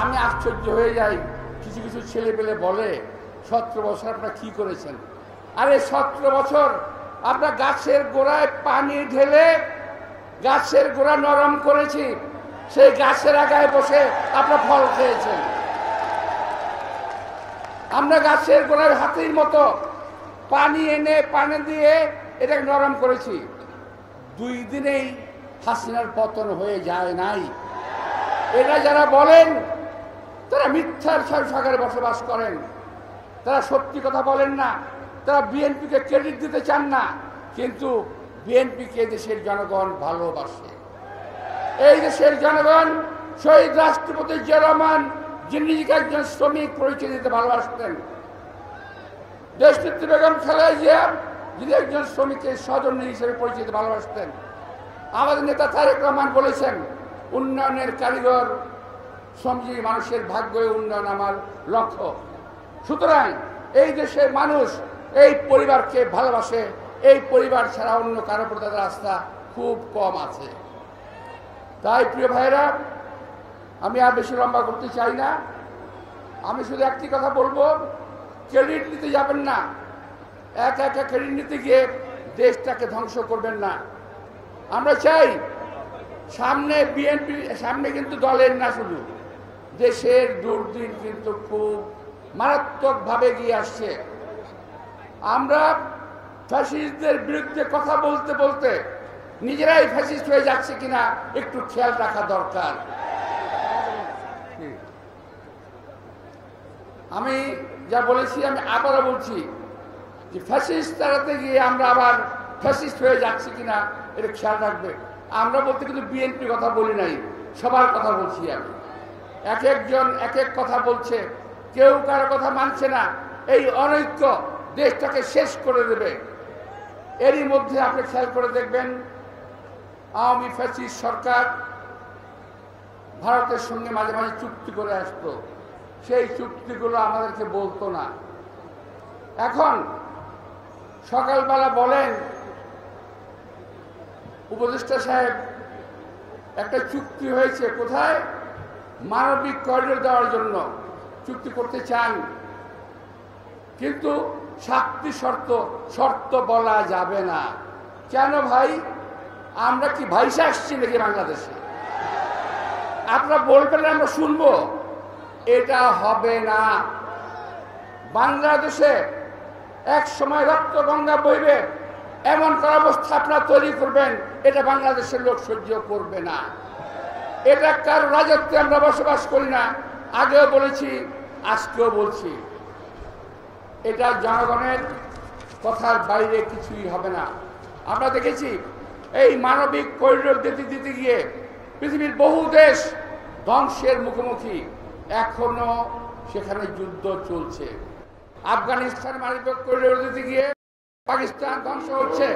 আমি আশ্চর্য হয়ে যাই, কিছু কিছু ছেলে পেলে বলে 17 বছর আপনারা কি করেছেন? আরে 17 বছর আমরা গাছের গোড়ায় পানি ঢেলে গাছের গোড়া নরম করেছি, সেই গাছের আগায় বসে আপনারা ফল খেয়েছেন। আমরা গাছের গোড়ায় হাতির মতো পানি এনে পানি দিয়ে এটাকে নরম করেছি। 2 দিনেই হাসিনার পতন হয়ে যায় নাই। এটা যারা বলেন তারা মিথ্যার সাগরে বসবাস করেন, তারা সত্যি কথা বলেন না, তারা বিএনপিকে ক্রেডিট দিতে চান না। কিন্তু বিএনপিকে দেশের জনগণ ভালোবাসে। এই দেশের জনগণ শহীদ রাষ্ট্রপতি জিয়া রহমান, যিনি নিজেকে একজন শ্রমিক পরিচয় দিতে ভালোবাসতেন, দেশনেত্রী বেগম খালেদা জিয়া, যিনি একজন শ্রমিকের স্বজনী হিসেবে পরিচয় দিতে ভালোবাসতেন, আমাদের নেতা তারেক রহমান বলেছেন উন্নয়নের কারিগর শ্রমজীবী মানুষের ভাগ্য উন্নয়ন আমার লক্ষ্য। সুতরাং এই দেশের মানুষ এই পরিবারকে ভালোবাসে, এই পরিবার ছাড়া অন্য কারো প্রতি তাদের আস্থা খুব কম আছে। তাই প্রিয় ভাইরা, আমি আর বেশি লম্বা করতে চাই না। আমি শুধু একটি কথা বলবো, ক্রেডিট নিতে যাবেন না, একা একা ক্রেডিট নিতে গিয়ে দেশটাকে ধ্বংস করবেন না। আমরা চাই সামনে বিএনপি, সামনে কিন্তু দলের না, শুধু দেশের দুর্দিন কিন্তু খুব মারাত্মকভাবে গিয়ে আসছে। আমরা ফ্যাসিস্টদের বিরুদ্ধে কথা বলতে বলতে নিজেরাই ফ্যাসিস্ট হয়ে যাচ্ছে কিনা একটু খেয়াল রাখা দরকার। আমি যা বলেছি আমি আবারও বলছি যে ফ্যাসিস্ট তাড়াতে গিয়ে আমরা আবার ফ্যাসিস্ট হয়ে যাচ্ছি কিনা এটা খেয়াল রাখবে। আমরা বলতে কিন্তু বিএনপি কথা বলি নাই, সবার কথা বলছি আমি। এক একজন এক এক কথা বলছে, কেউ কারো কথা মানছে না। এই অনৈক্য দেশটাকে শেষ করে দেবে। এরই মধ্যে আপনি খেয়াল করে দেখবেন আওয়ামী ফ্যাসিস্ট সরকার ভারতের সঙ্গে মাঝে মাঝে চুক্তি করে আসতো, সেই চুক্তিগুলো আমাদেরকে বলতো না। এখন সকালবেলা বলেন উপদেষ্টা সাহেব একটা চুক্তি হয়েছে, কোথায়? মানবিক করিডোর দেওয়ার জন্য চুক্তি করতে চান, কিন্তু শাস্তি শর্ত বলা যাবে না। কেন ভাই? আমরা কি ভাইসা আসছি নাকি বাংলাদেশে? আপনারা বলবেন আমরা শুনবো, এটা হবে না। বাংলাদেশে এক সময় রক্ত গঙ্গা বইবে এমন কোন অবস্থা আপনারা তৈরি করবেন, এটা বাংলাদেশের লোক সহ্য করবে না। এটা কারো রাজত্বে আমরা বসবাস করি না, আগেও বলেছি আজকেও বলছি। এটা জনগণের কথার বাইরে কিছুই হবে না। আমরা দেখেছি এই মানবিক করিডোর দিতে গিয়ে পৃথিবীর বহু দেশ ধ্বংসের মুখোমুখি, এখনো সেখানে যুদ্ধ চলছে। আফগানিস্তান মানবিক করিডোর দিতে গিয়ে পাকিস্তান ধ্বংস হচ্ছে।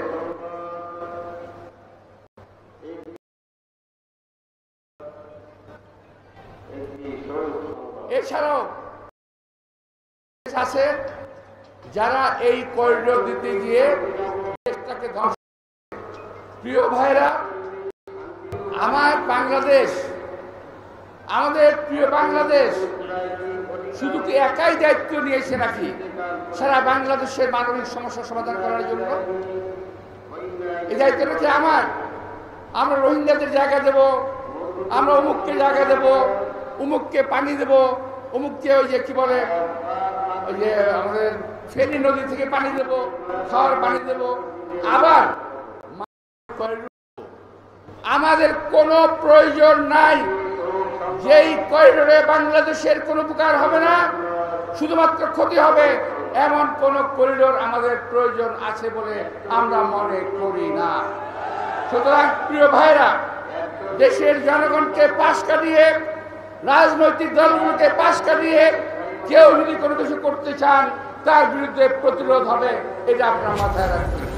এছাড়াও আছে যারা এই করিডোর দিতে গিয়ে দেশটাকে ধ্বংস। প্রিয় ভাইরা, আমার বাংলাদেশ, আমাদের প্রিয় বাংলাদেশ শুধু কি একাই দায়িত্ব নিয়েছে নাকি সারা বাংলাদেশের মানবিক সমস্যা সমাধান করার জন্য? এই দায়িত্বটা কি আমার? আমরা রোহিঙ্গাদের জায়গা দেব, আমরা অমুককে জায়গা দেব, অমুককে পানি দেব, অমুককে ওই যে কি বলে ওই যে আমাদের ফেনী নদী থেকে পানি দেব, খাওয়ার পানি দেব, আবার আমাদের কোনো প্রয়োজন নাই। যেই করিডোরে বাংলাদেশের কোনো উপকার হবে না, শুধুমাত্র ক্ষতি হবে, এমন কোন করিডোর আমাদের প্রয়োজন আছে বলে আমরা মনে করি না। সুতরাং প্রিয় ভাইরা, দেশের জনগণকে পাশ কাটিয়ে, রাজনৈতিক দলগুলোকে পাশ কাটিয়ে কেউ যদি কোনো কিছু করতে চান, তার বিরুদ্ধে প্রতিরোধ হবে, এটা আপনার মাথায় রাখবেন।